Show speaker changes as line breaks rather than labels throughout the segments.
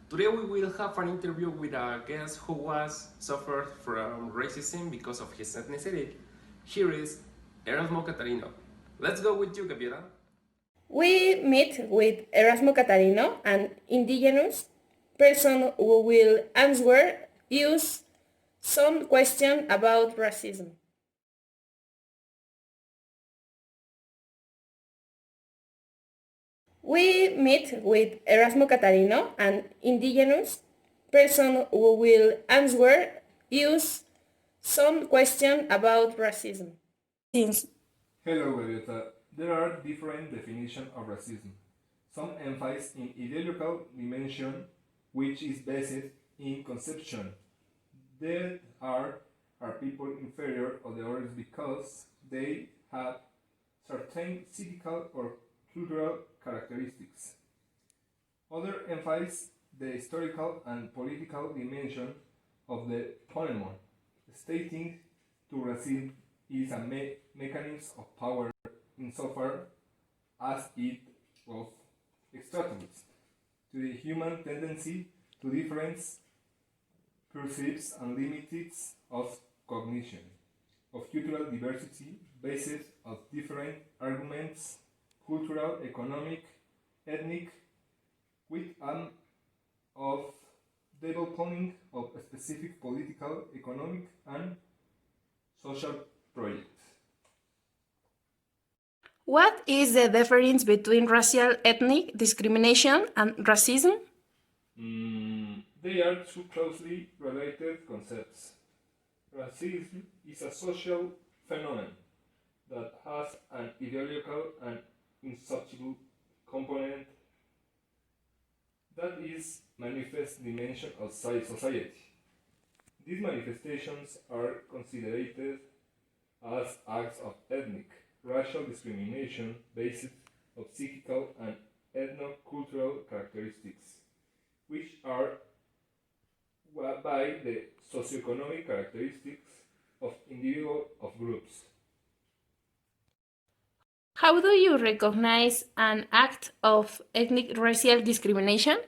Today we will have an interview with a guest who was suffered from racism because of his ethnicity. Here is Erasmo Catarino. Let's go with you, Gabriela.
We meet with Erasmo Catarino, an indigenous person who will answer use some question about racism. We meet with Erasmo Catarino, an indigenous person who will answer use some question about racism. Since
Hello, Gaviota. There are different definitions of racism. Some emphasize in ideological dimension, which is based in conception. That are people inferior of the others because they have certain physical or cultural characteristics. Other emphasize the historical and political dimension of the phenomenon, stating to racism is a mechanism of power insofar as it of extracts to the human tendency to difference perceives and limits of cognition, of cultural diversity, basis of different arguments, cultural, economic, ethnic, with an of developing of a specific political, economic, and social project.
what is the difference between racial ethnic discrimination and racism?
They are two closely related concepts. Racism is a social phenomenon that has an ideological and insoluble component that is manifest dimension of society. These manifestations are considered as acts of ethnic, racial discrimination based on psychical and ethno-cultural characteristics, which are by the socioeconomic characteristics of individual of groups.
How do you recognize an act of ethnic racial discrimination?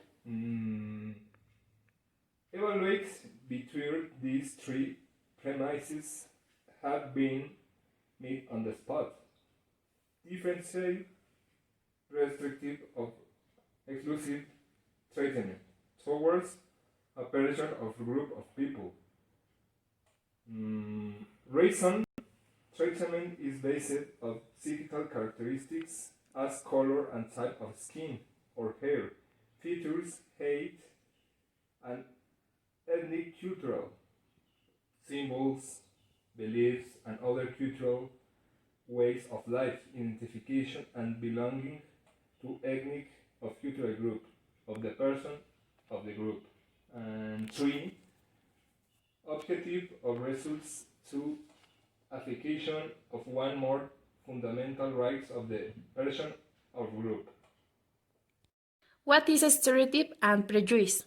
Evaluate between these three premises have been made on the spot. Differentiate, restrictive of exclusive treatment towards a person or group of people. Reason treatment is based on physical characteristics as color and type of skin or hair, features, height, and ethnic cultural symbols, beliefs, and other cultural ways of life, identification and belonging to ethnic or cultural group of the person of the group. And three, objective of results to application of one more fundamental rights of the person or group.
What is a stereotype and prejudice?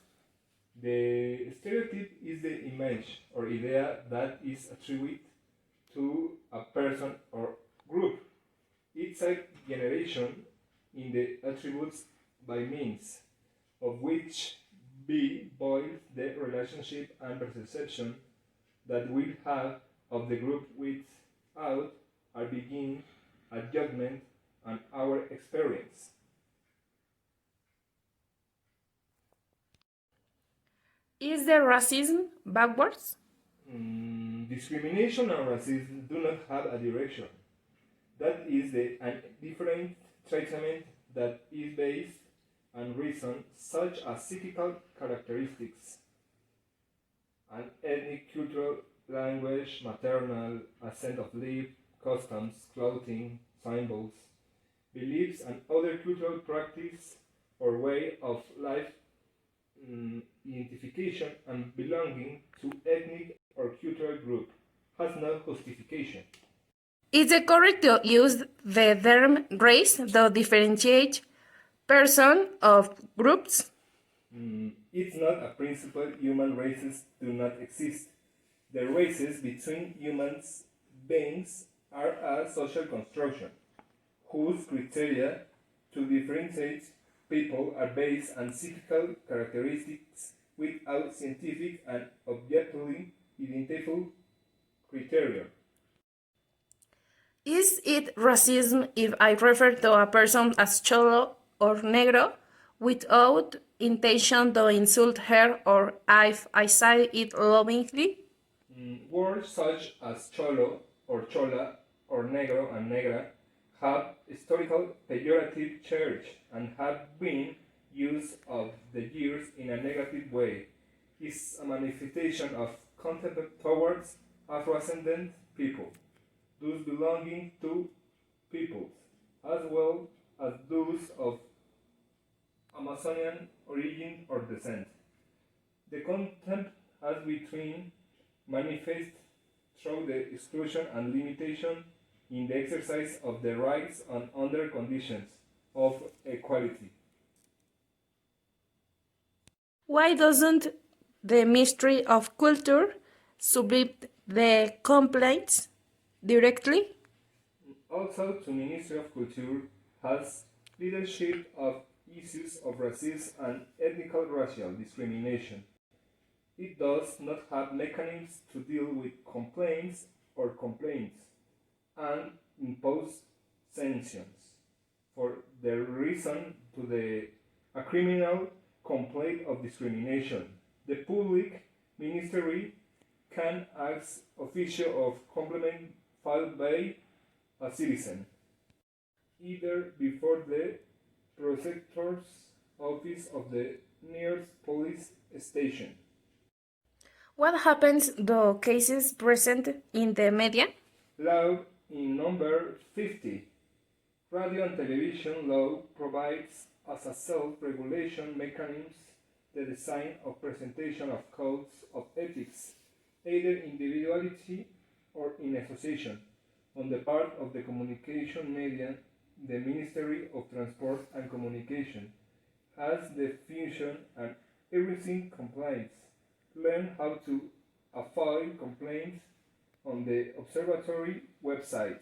The stereotype is the image or idea that is attributed to a person or group. It's a generation in the attributes by means of which be boils the relationship and perception that we have of the group without our begin, a judgment, and our experience.
Is there racism backwards?
Discrimination and racism do not have a direction. That is a different treatment that is based on reason such as psychical characteristics and ethnic, cultural, language, maternal, accent of lip, customs, clothing, symbols, beliefs, and other cultural practice or way of life, identification and belonging to ethnic or cultural group has no justification.
Is it correct to use the term race to differentiate person of groups?
It's not a principle human races do not exist. The races between human beings are a social construction whose criteria to differentiate people are based on psychical characteristics without scientific and objectively identifiable criteria.
Is it racism if I refer to a person as cholo or negro without intention to insult her or if I say it lovingly?
Words such as cholo or chola or negro and negra have historical pejorative charge and have been used of the years in a negative way. Is a manifestation of contempt towards Afro-ascendant people, those belonging to peoples, as well as those of Amazonian origin or descent. The contempt has been manifest through the exclusion and limitation in the exercise of the rights and under conditions of equality.
Why doesn't the Ministry of Culture submit the complaints directly?
Also, the Ministry of Culture has leadership of issues of racism and ethnical racial discrimination. It does not have mechanisms to deal with complaints or complaints and impose sanctions for the reason to a criminal complaint of discrimination. The public ministry can ask official of complaint filed by a citizen, either before the prosecutor's office of the nearest police station.
What happens to cases present in the media?
Law in number 50. Radio and television law provides as a self-regulation mechanism the design of presentation of codes of ethics, either individuality or in association, on the part of the communication media. The Ministry of Transport and Communication has the function and everything complaints. Learn how to file complaints on the observatory website.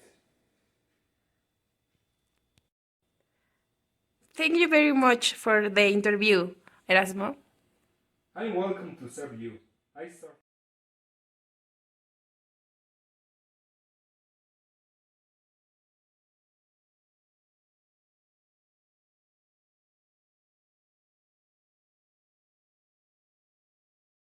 Thank you very much for the interview, Erasmo.
I'm welcome to serve you. I serve